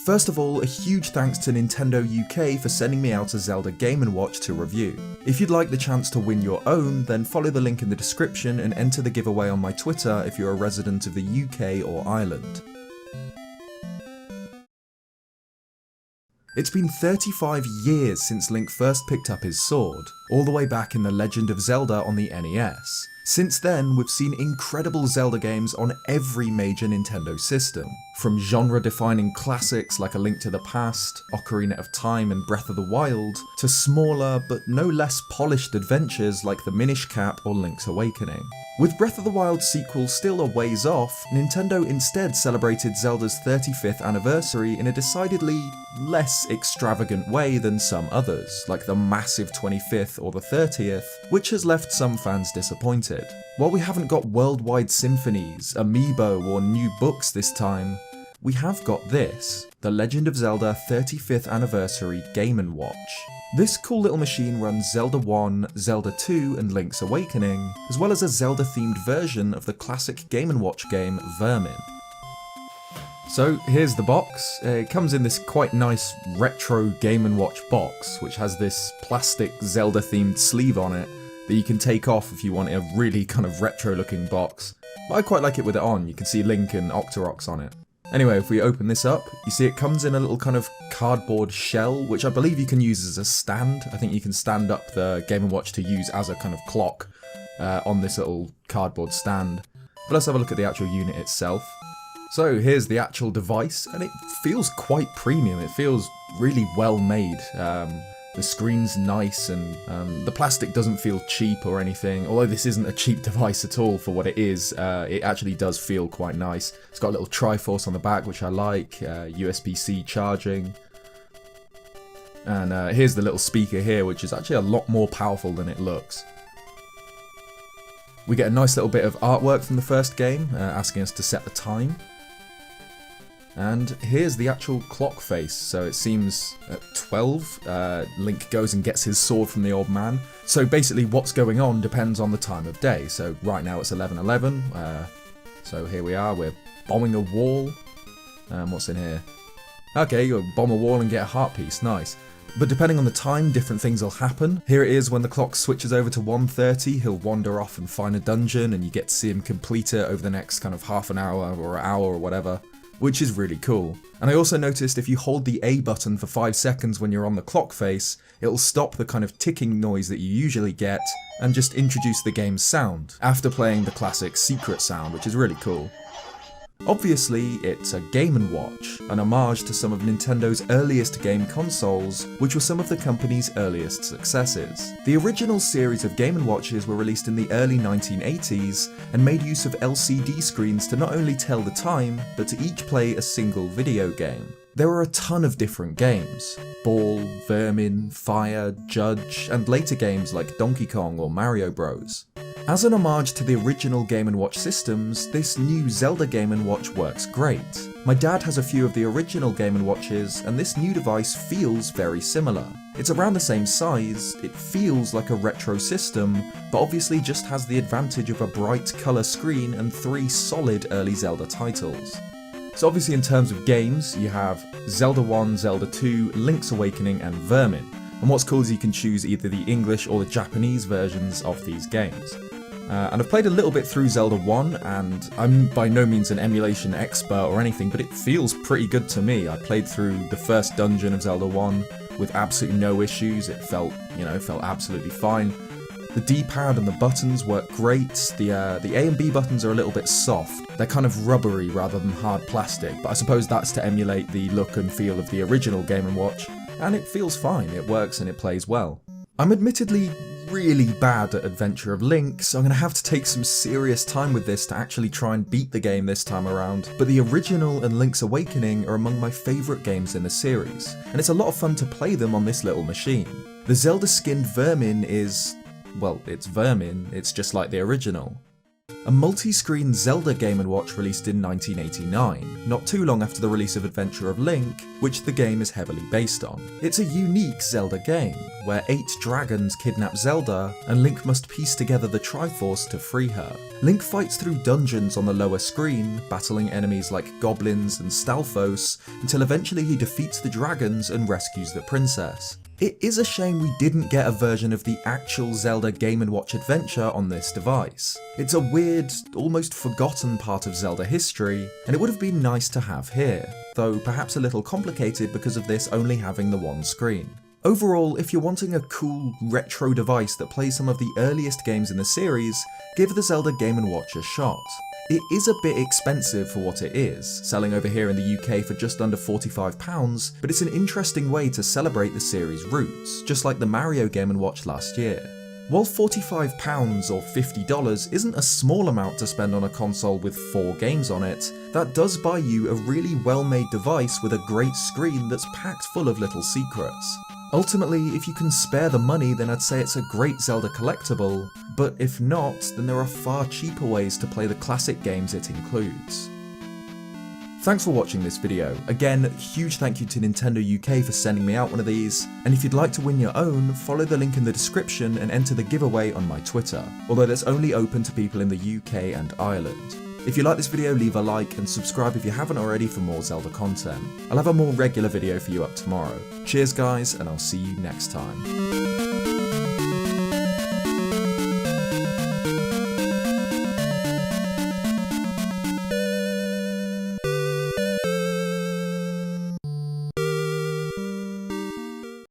First of all, a huge thanks to Nintendo UK for sending me out a Zelda Game Watch to review. If you'd like the chance to win your own, then follow the link in the description and enter the giveaway on my Twitter if you're a resident of the UK or Ireland. It's been 35 years since Link first picked up his sword, all the way back in The Legend of Zelda on the NES. Since then, we've seen incredible Zelda games on every major Nintendo system, from genre-defining classics like A Link to the Past, Ocarina of Time and Breath of the Wild, to smaller but no less polished adventures like the Minish Cap or Link's Awakening. With Breath of the Wild sequel still a ways off, Nintendo instead celebrated Zelda's 35th anniversary in a decidedly less extravagant way than some others, like the massive 25th or the 30th, which has left some fans disappointed. While we haven't got worldwide symphonies, amiibo or new books this time, we have got this, The Legend of Zelda 35th Anniversary Game & Watch. This cool little machine runs Zelda 1, Zelda 2 and Link's Awakening, as well as a Zelda-themed version of the classic Game & Watch game Vermin. So here's the box. It comes in this quite nice retro Game & Watch box, which has this plastic Zelda-themed sleeve on it that you can take off if you want a really kind of retro-looking box. But I quite like it with it on. You can see Link and Octoroks on it. Anyway, if we open this up, you see it comes in a little kind of cardboard shell, which I believe you can use as a stand. I think you can stand up the Game & Watch to use as a kind of clock on this little cardboard stand. But let's have a look at the actual unit itself. So here's the actual device, and it feels quite premium. It feels really well made. The screen's nice, and the plastic doesn't feel cheap or anything. Although this isn't a cheap device at all for what it is, it actually does feel quite nice. It's got a little Triforce on the back, which I like, USB-C charging. And here's the little speaker here, which is actually a lot more powerful than it looks. We get a nice little bit of artwork from the first game, asking us to set the time. And here's the actual clock face, so it seems at 12, Link goes and gets his sword from the old man. So basically what's going on depends on the time of day, so right now it's 11:11, so here we are, we're bombing a wall. What's in here? Okay, you'll bomb a wall and get a heart piece, nice. But depending on the time, different things will happen. Here it is when the clock switches over to 1:30, he'll wander off and find a dungeon and you get to see him complete it over the next kind of half an hour or an hour or whatever, which is really cool. And I also noticed if you hold the A button for 5 seconds when you're on the clock face, it'll stop the kind of ticking noise that you usually get and just introduce the game's sound, after playing the classic secret sound, which is really cool. Obviously, it's a Game & Watch, an homage to some of Nintendo's earliest game consoles, which were some of the company's earliest successes. The original series of Game & Watches were released in the early 1980s and made use of LCD screens to not only tell the time, but to each play a single video game. There were a ton of different games: Ball, Vermin, Fire, Judge, and later games like Donkey Kong or Mario Bros. As an homage to the original Game & Watch systems, this new Zelda Game & Watch works great. My dad has a few of the original Game & Watches, and this new device feels very similar. It's around the same size, it feels like a retro system, but obviously just has the advantage of a bright colour screen and 3 solid early Zelda titles. So obviously in terms of games, you have Zelda 1, Zelda 2, Link's Awakening and Vermin. And what's cool is you can choose either the English or the Japanese versions of these games. And I've played a little bit through Zelda 1, and I'm by no means an emulation expert or anything, but it feels pretty good to me. I played through the first dungeon of Zelda 1 with absolutely no issues. It felt absolutely fine. The D-pad and the buttons work great. The A and B buttons are a little bit soft. They're kind of rubbery rather than hard plastic, but I suppose that's to emulate the look and feel of the original Game & Watch, and it feels fine. It works and it plays well. I'm admittedly really bad at Adventure of Link, so I'm going to have to take some serious time with this to actually try and beat the game this time around, but the original and Link's Awakening are among my favourite games in the series, and it's a lot of fun to play them on this little machine. The Zelda-skinned Vermin is, well, it's Vermin, it's just like the original. a multi-screen Zelda Game & Watch released in 1989, not too long after the release of Adventure of Link, which the game is heavily based on. It's a unique Zelda game, where 8 dragons kidnap Zelda, and Link must piece together the Triforce to free her. Link fights through dungeons on the lower screen, battling enemies like goblins and Stalfos, until eventually he defeats the dragons and rescues the princess. It is a shame we didn't get a version of the actual Zelda Game & Watch adventure on this device. It's a weird, almost forgotten part of Zelda history, and it would have been nice to have here, though perhaps a little complicated because of this only having the one screen. Overall, if you're wanting a cool, retro device that plays some of the earliest games in the series, give the Zelda Game & Watch a shot. It is a bit expensive for what it is, selling over here in the UK for just under £45, but it's an interesting way to celebrate the series' roots, just like the Mario Game & Watch last year. While £45 or $50 isn't a small amount to spend on a console with 4 games on it, that does buy you a really well-made device with a great screen that's packed full of little secrets. Ultimately, if you can spare the money, then I'd say it's a great Zelda collectible, but if not, then there are far cheaper ways to play the classic games it includes. Thanks for watching this video. Again, huge thank you to Nintendo UK for sending me out one of these, and if you'd like to win your own, follow the link in the description and enter the giveaway on my Twitter, although that's only open to people in the UK and Ireland. If you like this video, leave a like and subscribe if you haven't already for more Zelda content. I'll have a more regular video for you up tomorrow. Cheers guys, and I'll see you next time.